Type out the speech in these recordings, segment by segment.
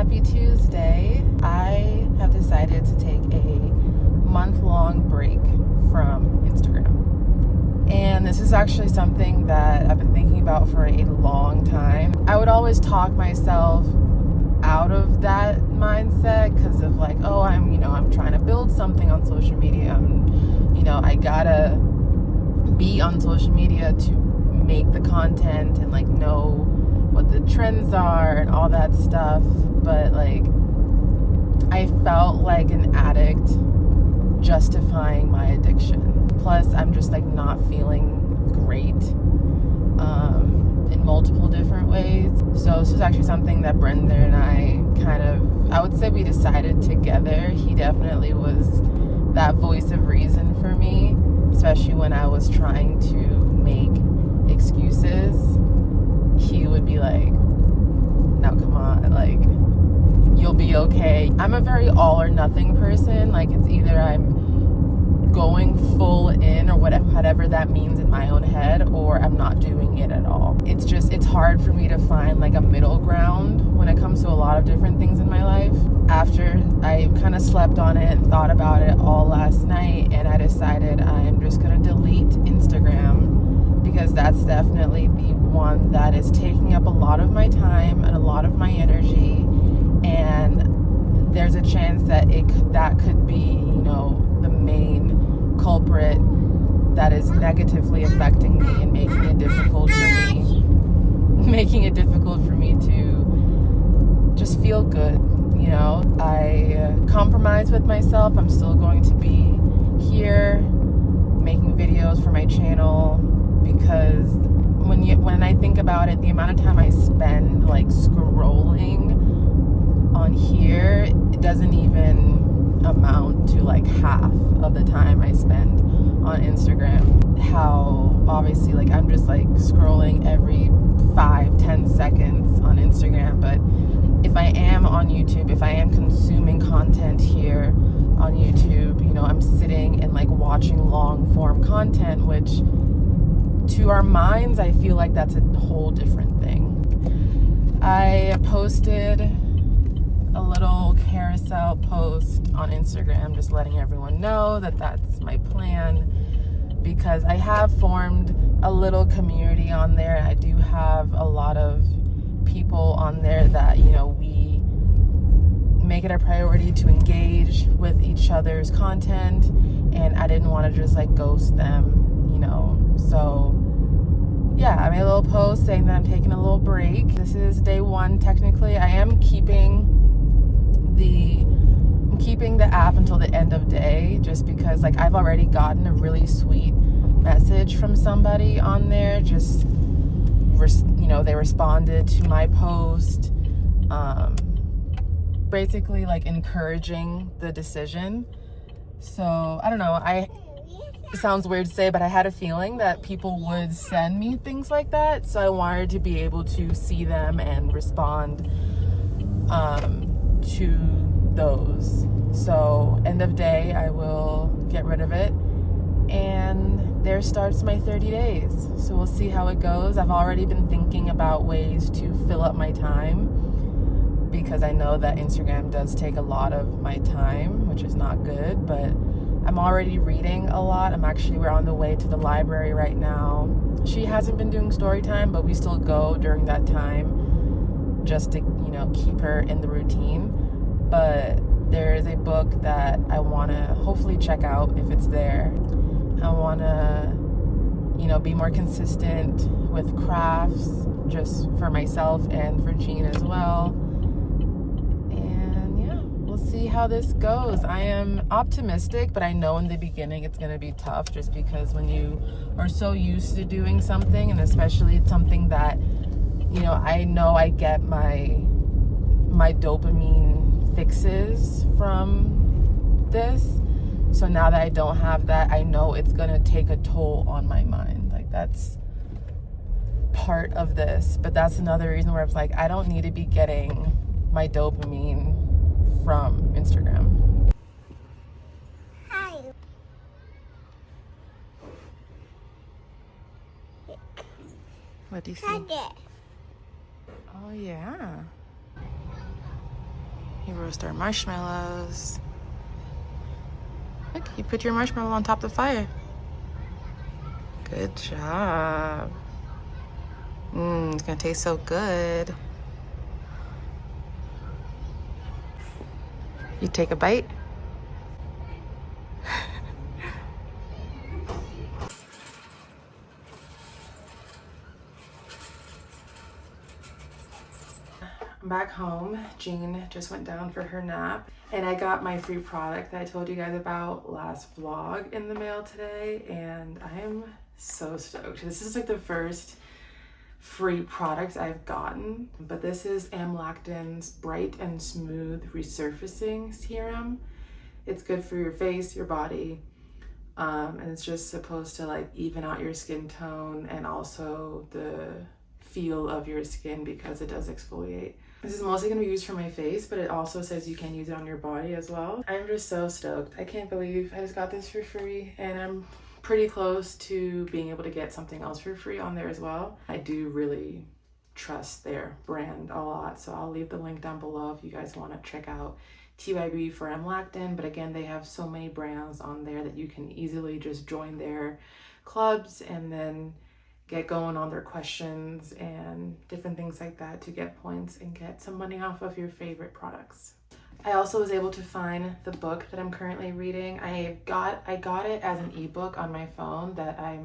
Happy Tuesday. I have decided to take a month-long break from Instagram. And this is actually something that I've been thinking about for a long time. I would always talk myself out of that mindset because of like, oh, I'm trying to build something on social media. I gotta be on social media to make the content and like know what the trends are and all that stuff. But like, I felt like an addict justifying my addiction. Plus, I'm just like not feeling great in multiple different ways. So this was actually something that Brenda and I would say we decided together. He definitely was that voice of reason for me, especially when I was trying to make excuses. He would be like, now come on, like, you'll be okay. I'm a very all or nothing person. Like, it's either I'm going full in or whatever that means in my own head, or I'm not doing it at all. It's hard for me to find like a middle ground when it comes to a lot of different things in my life. After I kind of slept on it and thought about it all last night, and I decided I'm just going to delete Instagram, because that's definitely the one that is taking up a lot of my time and a lot of my energy, and there's a chance that that could be, the main culprit that is negatively affecting me and making it difficult for me to just feel good. I compromise with myself. I'm still going to be here making videos for my channel, because when I think about it, the amount of time I spend like scrolling on here, it doesn't even amount to like half of the time I spend on Instagram. How obviously like I'm just like scrolling every 5-10 seconds on Instagram, but if I am on YouTube, if I am consuming content here on YouTube, I'm sitting and like watching long form content, which to our minds, I feel like that's a whole different thing. I posted a little carousel post on Instagram just letting everyone know that that's my plan, because I have formed a little community on there. I do have a lot of people on there that, we make it a priority to engage with each other's content, and I didn't want to just like ghost them, so yeah, I made a little post saying that I'm taking a little break. This is day one technically. I am keeping the app until the end of day, just because like I've already gotten a really sweet message from somebody on there. Just they responded to my post, basically like encouraging the decision. So I don't know, it sounds weird to say, but I had a feeling that people would send me things like that, so I wanted to be able to see them and respond to those. So end of day, I will get rid of it, and there starts my 30 days. So we'll see how it goes. I've already been thinking about ways to fill up my time, because I know that Instagram does take a lot of my time, which is not good, but I'm already reading a lot. We're on the way to the library right now. She hasn't been doing story time, but we still go during that time just to, keep her in the routine. But there is a book that I want to hopefully check out if it's there. I want to, be more consistent with crafts, just for myself and for Jean as well. We'll see how this goes. I am optimistic, but I know in the beginning it's going to be tough, just because when you are so used to doing something, and especially it's something that, I know I get my dopamine fixes from this. So now that I don't have that, I know it's going to take a toll on my mind. Like, that's part of this. But that's another reason where it's like, I don't need to be getting my dopamine from Instagram. Hi. What do you see? Target. Oh yeah. You roast our marshmallows. Look, you put your marshmallow on top of the fire. Good job. It's gonna taste so good. You take a bite. I'm back home. Jean just went down for her nap, and I got my free product that I told you guys about last vlog in the mail today, and I am so stoked. This is like the first free product I've gotten, but this is Amlactin's Bright and Smooth Resurfacing Serum. It's good for your face, your body, and it's just supposed to like even out your skin tone and also the feel of your skin because it does exfoliate. This is mostly going to be used for my face, but it also says you can use it on your body as well. I'm just so stoked. I can't believe I just got this for free, and I'm pretty close to being able to get something else for free on there as well. I do really trust their brand a lot, so I'll leave the link down below if you guys want to check out TYB for Amlactin. But again, they have so many brands on there that you can easily just join their clubs and then get going on their questions and different things like that to get points and get some money off of your favorite products. I also was able to find the book that I'm currently reading. I got it as an ebook on my phone that I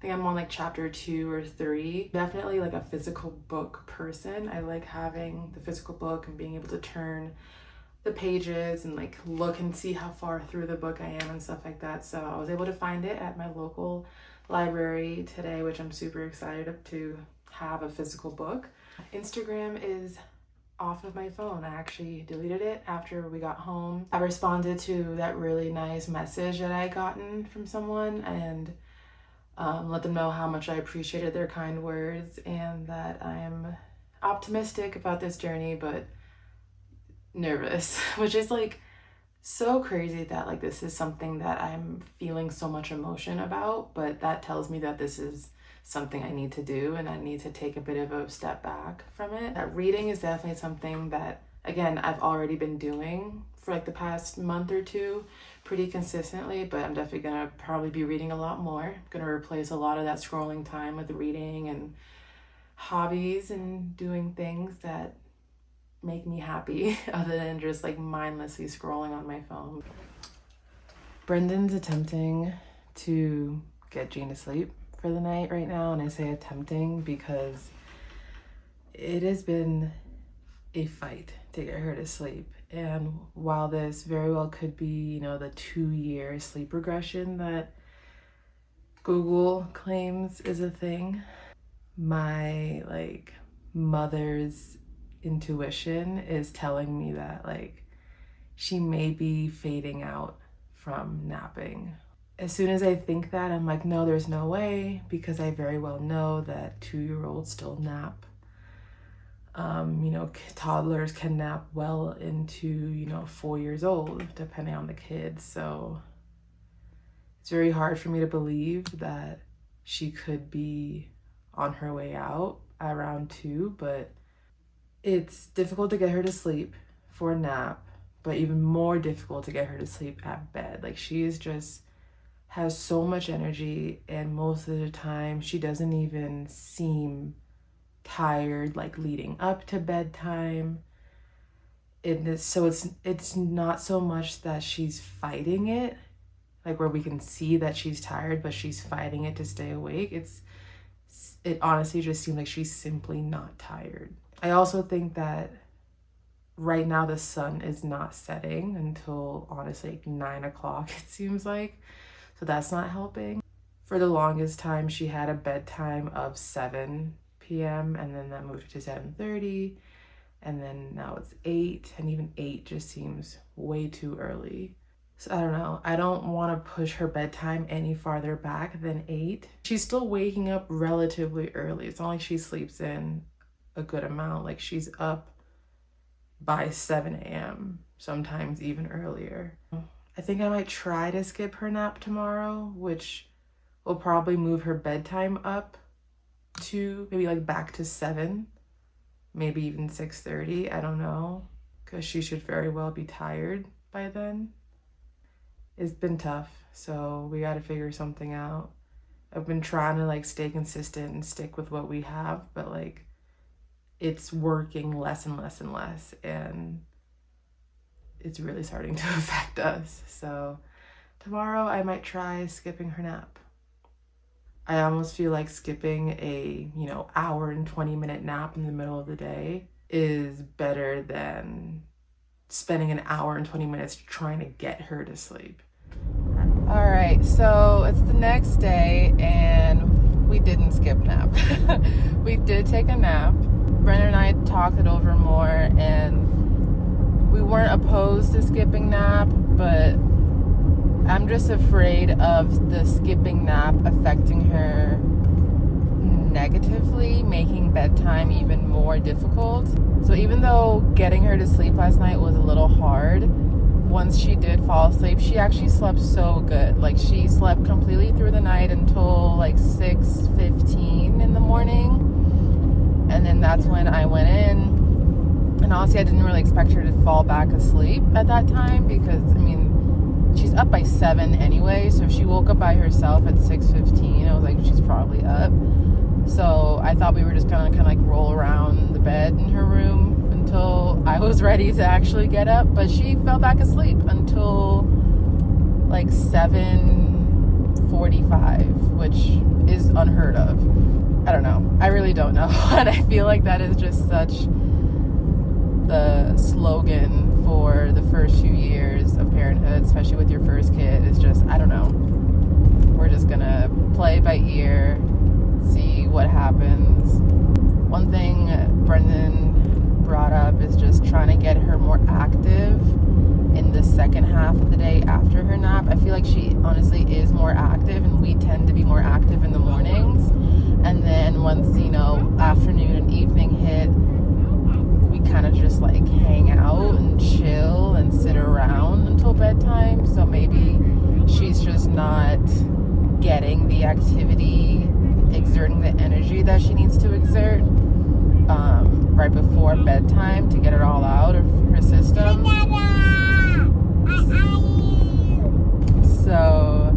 think I'm on like chapter 2 or 3. Definitely like a physical book person. I like having the physical book and being able to turn the pages and like look and see how far through the book I am and stuff like that. So I was able to find it at my local library today, which I'm super excited to have a physical book. Instagram is off of my phone. I actually deleted it after we got home. I responded to that really nice message that I gotten from someone and let them know how much I appreciated their kind words and that I'm optimistic about this journey but nervous, which is like so crazy that like this is something that I'm feeling so much emotion about, but that tells me that this is something I need to do and I need to take a bit of a step back from it. That reading is definitely something that, again, I've already been doing for like the past month or two pretty consistently, but I'm definitely gonna probably be reading a lot more. I'm gonna replace a lot of that scrolling time with reading and hobbies and doing things that make me happy other than just like mindlessly scrolling on my phone. Brendan's attempting to get Jean to sleep for the night right now, and I say attempting because it has been a fight to get her to sleep. And while this very well could be, you know, the 2-year sleep regression that Google claims is a thing, my like mother's intuition is telling me that like she may be fading out from napping. As soon as I think that, I'm like, no, there's no way, because I very well know that 2-year-olds still nap. You know, toddlers can nap well into, you know, 4 years old, depending on the kid. So it's very hard for me to believe that she could be on her way out around 2, but it's difficult to get her to sleep for a nap, but even more difficult to get her to sleep at bed. Like she is just has so much energy, and most of the time she doesn't even seem tired like leading up to bedtime. So it's not so much that she's fighting it, like where we can see that she's tired, but she's fighting it to stay awake. It honestly just seems like she's simply not tired. I also think that right now the sun is not setting until honestly like 9 o'clock, it seems like. So that's not helping. For the longest time, she had a bedtime of 7 p.m. and then that moved to 7:30. And then now it's 8, and even 8 just seems way too early. So I don't know. I don't want to push her bedtime any farther back than 8. She's still waking up relatively early. It's not like she sleeps in a good amount. Like she's up by 7 a.m., sometimes even earlier. I think I might try to skip her nap tomorrow, which will probably move her bedtime up to maybe like back to 7, maybe even 6:30. I don't know. because she should very well be tired by then. It's been tough, so we got to figure something out. I've been trying to like stay consistent and stick with what we have, but like it's working less and less and less, and it's really starting to affect us. So tomorrow I might try skipping her nap. I almost feel like skipping a, hour and 20-minute nap in the middle of the day is better than spending an hour and 20 minutes trying to get her to sleep. All right, so it's the next day and we didn't skip nap. We did take a nap. Brendan and I talked it over more, and we weren't opposed to skipping nap, but I'm just afraid of the skipping nap affecting her negatively, making bedtime even more difficult. So even though getting her to sleep last night was a little hard, once she did fall asleep, she actually slept so good. Like, she slept completely through the night until like 6:15 in the morning. And then that's when I went in. And honestly, I didn't really expect her to fall back asleep at that time because, she's up by 7 anyway. So if she woke up by herself at 6:15, I was like, she's probably up. So I thought we were just gonna kind of like roll around the bed in her room until I was ready to actually get up. But she fell back asleep until like 7:45, which is unheard of. I don't know. I really don't know. And I feel like that is just such the slogan for the first few years of parenthood, especially with your first kid. It's just, I don't know. We're just gonna play by ear, see what happens. One thing Brendan brought up is just trying to get her more active in the second half of the day after her nap. I feel like she honestly is more active, and we tend to be more active in the mornings. And then once, afternoon and evening hit, we kind of just like hang out and chill and sit around until bedtime. So maybe she's just not getting the activity, exerting the energy that she needs to exert right before bedtime to get it all out of her system. So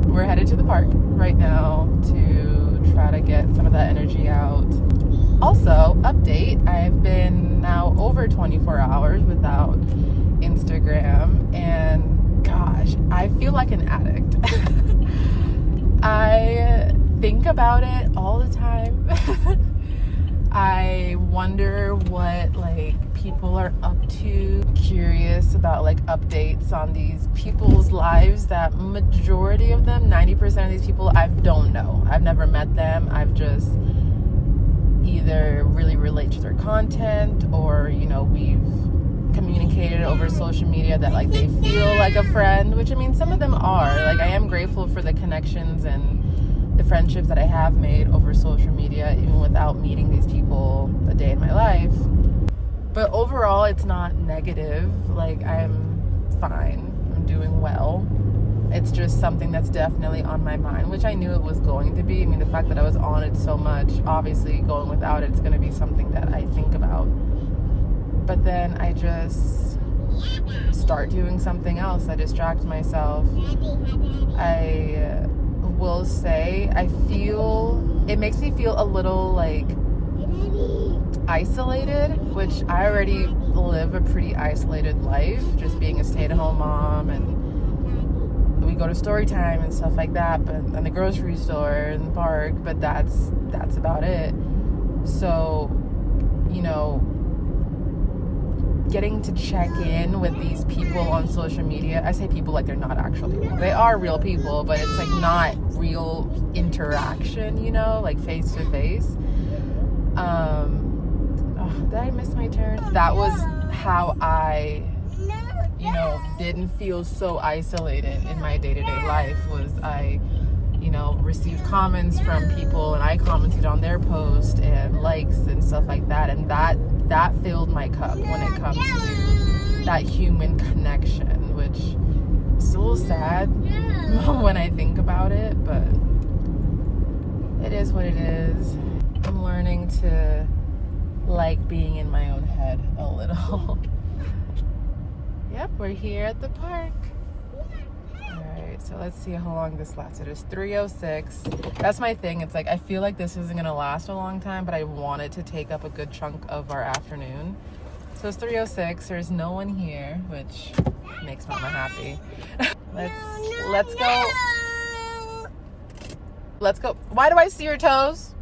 we're headed to the park right now to try to get some of that energy out. Also, update, I've been now over 24 hours without Instagram, and gosh, I feel like an addict. I think about it all the time. I wonder what people are up to, curious about updates on these people's lives that majority of them, 90% of these people, I don't know. I've never met them. I've just either really relate to their content, or we've communicated over social media that they feel like a friend, which some of them are. I am grateful for the connections and the friendships that I have made over social media, even without meeting these people a day in my life. But overall, it's not negative. I'm fine. I'm doing well. It's just something that's definitely on my mind, which I knew it was going to be. The fact that I was on it so much, obviously going without it's going to be something that I think about. But then I just start doing something else. I distract myself. I will say, it makes me feel a little isolated, which I already live a pretty isolated life, just being a stay-at-home mom, and we go to story time and stuff like that, and the grocery store and the park, but that's about it. So, getting to check in with these people on social media, I say people like they're not actual people. They are real people, but it's not real interaction, face to face. Did I miss my turn? That was how I, didn't feel so isolated in my day-to-day life, was I, received comments from people, and I commented on their post and likes and stuff like that, and that filled my cup when it comes to that human connection, which is a little sad when I think about it, but it is what it is. I'm learning to like being in my own head a little. Yep, we're here at the park. Alright, so let's see how long this lasted. It's 3:06. That's my thing. It's like I feel like this isn't gonna last a long time, but I want it to take up a good chunk of our afternoon. So it's 3:06. There's no one here, which makes Mama happy. Let's go. Let's go. Why do I see your toes?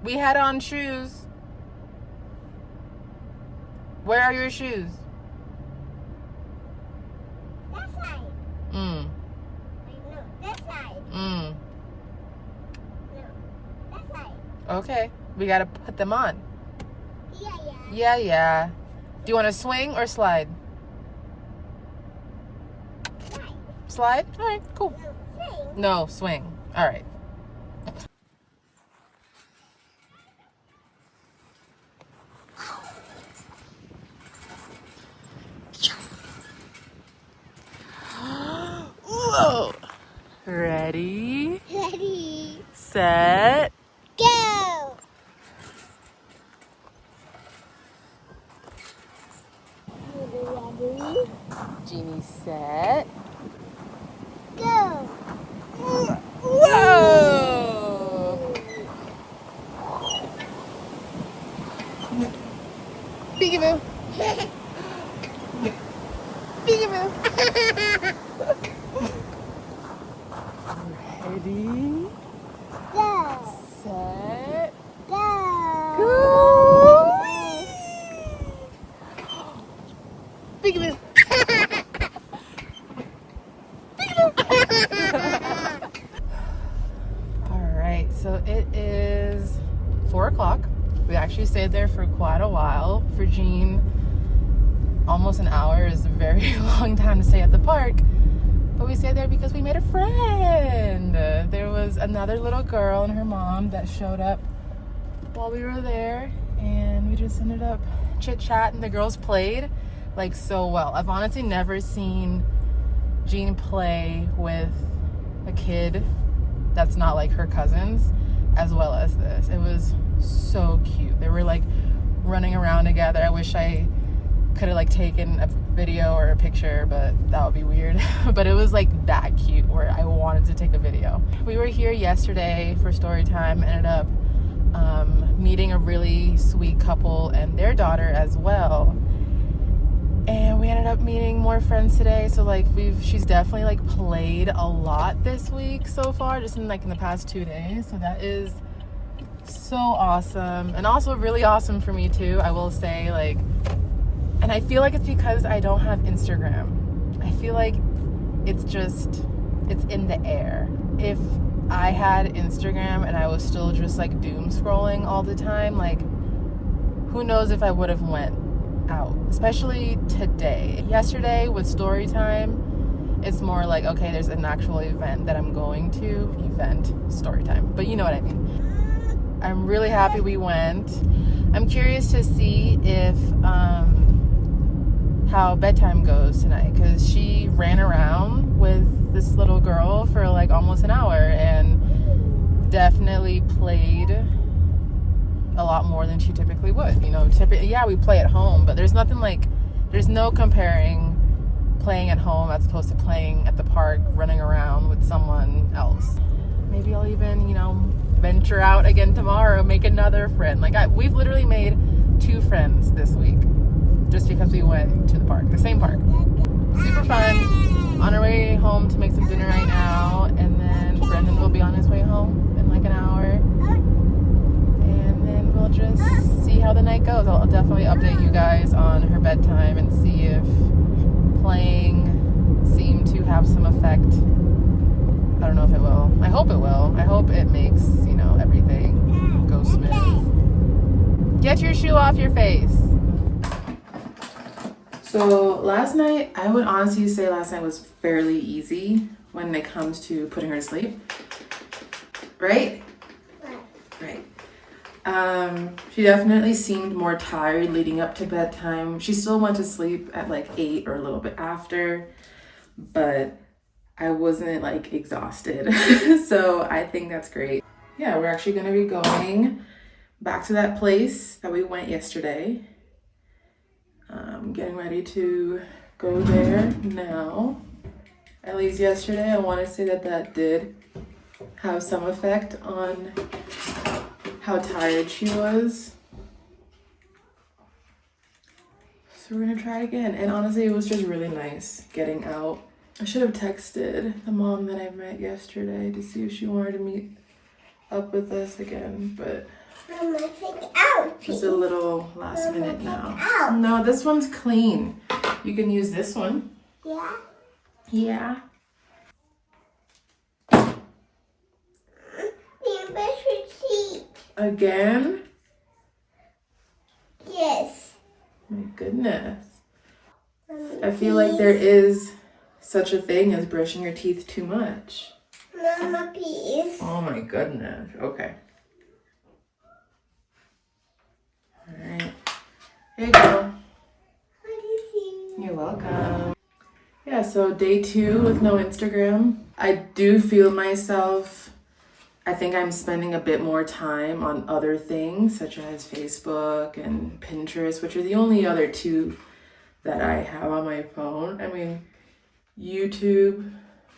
We had on shoes. Where are your shoes? That side. Mm. Wait, no, that side. Mm. No, that side. Okay. We gotta put them on. Yeah. Yeah. Do you want to swing or slide? Side. Slide? All right, cool. No, side. No, swing. All right. Whoa. Ready, Ready. set, Go. Ready. Genie set. Go. Whoa! Peekaboo. Peekaboo. Ready, Go. set, Go. go. Peekaboo. All right, so it is 4 o'clock. We actually stayed there for quite a while. For Jean, almost an hour is a very long time to stay at the park. But we stayed there because we made a friend. There was another little girl and her mom that showed up while we were there, and we just ended up chit-chatting. The girls played like so well. I've honestly never seen Jean play with a kid that's not like her cousins as well as this. It was so cute. They were like running around together. I wish I could have like taken a video or a picture, but that would be weird. But it was like that cute where I wanted to take a video. We were here yesterday for story time, ended up meeting a really sweet couple and their daughter as well. And we ended up meeting more friends today. So like she's definitely like played a lot this week so far, just in the past 2 days. So that is so awesome. And also really awesome for me too, I will say, like, and I feel like it's because I don't have Instagram. I feel like it's in the air. If I had Instagram and I was still just like doom scrolling all the time, like who knows if I would have went out, especially today. Yesterday with story time, it's more like, okay, there's an actual event that I'm going to, story time, but you know what I mean. I'm really happy we went. I'm curious to see if how bedtime goes tonight, because she ran around with this little girl for like almost an hour and definitely played a lot more than she typically would. You know, yeah, we play at home, but there's no comparing playing at home as opposed to playing at the park, running around with someone else. Maybe I'll even, venture out again tomorrow, make another friend. Like we've literally made 2 friends this week just because we went to the park, the same park. Super fun. On our way home to make some dinner right now, and then Brendan will be on his way home in like an hour. And then we'll just see how the night goes. I'll definitely update you guys on her bedtime and see if playing seemed to have some effect. I don't know if it will. I hope it will. I hope it makes, everything go smooth. Get your shoe off your face. So last night, I would honestly say last night was fairly easy when it comes to putting her to sleep. Right? Right. She definitely seemed more tired leading up to bedtime. She still went to sleep at like 8 or a little bit after, but I wasn't like exhausted. So I think that's great. Yeah, we're actually gonna be going back to that place that we went yesterday. Getting ready to go there now. At least yesterday, I want to say that did have some effect on how tired she was. So we're gonna try it again. And honestly, it was just really nice getting out. I should have texted the mom that I met yesterday to see if she wanted to meet up with us again, but Mama, take out. it's a little last minute now. Out. No, this one's clean. You can use this one. Yeah. Yeah. You brush your teeth. Again? Yes. My goodness. Mommy, I feel like there is such a thing as brushing your teeth too much. Mama, please. Oh my goodness. Okay. All right. Here you go. You're welcome. Yeah, so day 2 with no Instagram. I do feel myself, I think I'm spending a bit more time on other things such as Facebook and Pinterest, which are the only other 2 that I have on my phone. I mean, YouTube,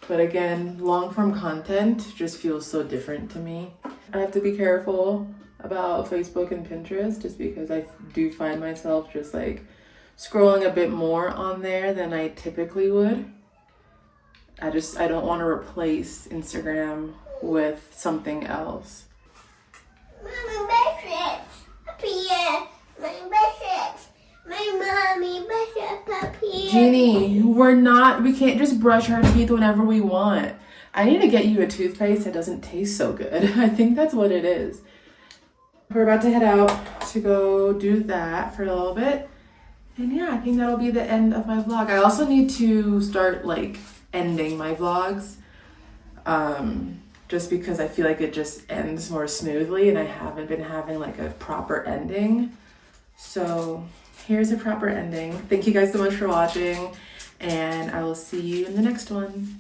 but again, long form content just feels so different to me. I have to be careful about Facebook and Pinterest just because I do find myself just like scrolling a bit more on there than I typically would. I don't want to replace Instagram with something else. Mama, brush it. Up here. My brush it. My mommy, brush it up here. Jeannie, we can't just brush our teeth whenever we want. I need to get you a toothpaste that doesn't taste so good. I think that's what it is. We're about to head out to go do that for a little bit. And yeah, I think that'll be the end of my vlog. I also need to start like ending my vlogs. Just because I feel like it just ends more smoothly and I haven't been having like a proper ending. So here's a proper ending. Thank you guys so much for watching and I will see you in the next one.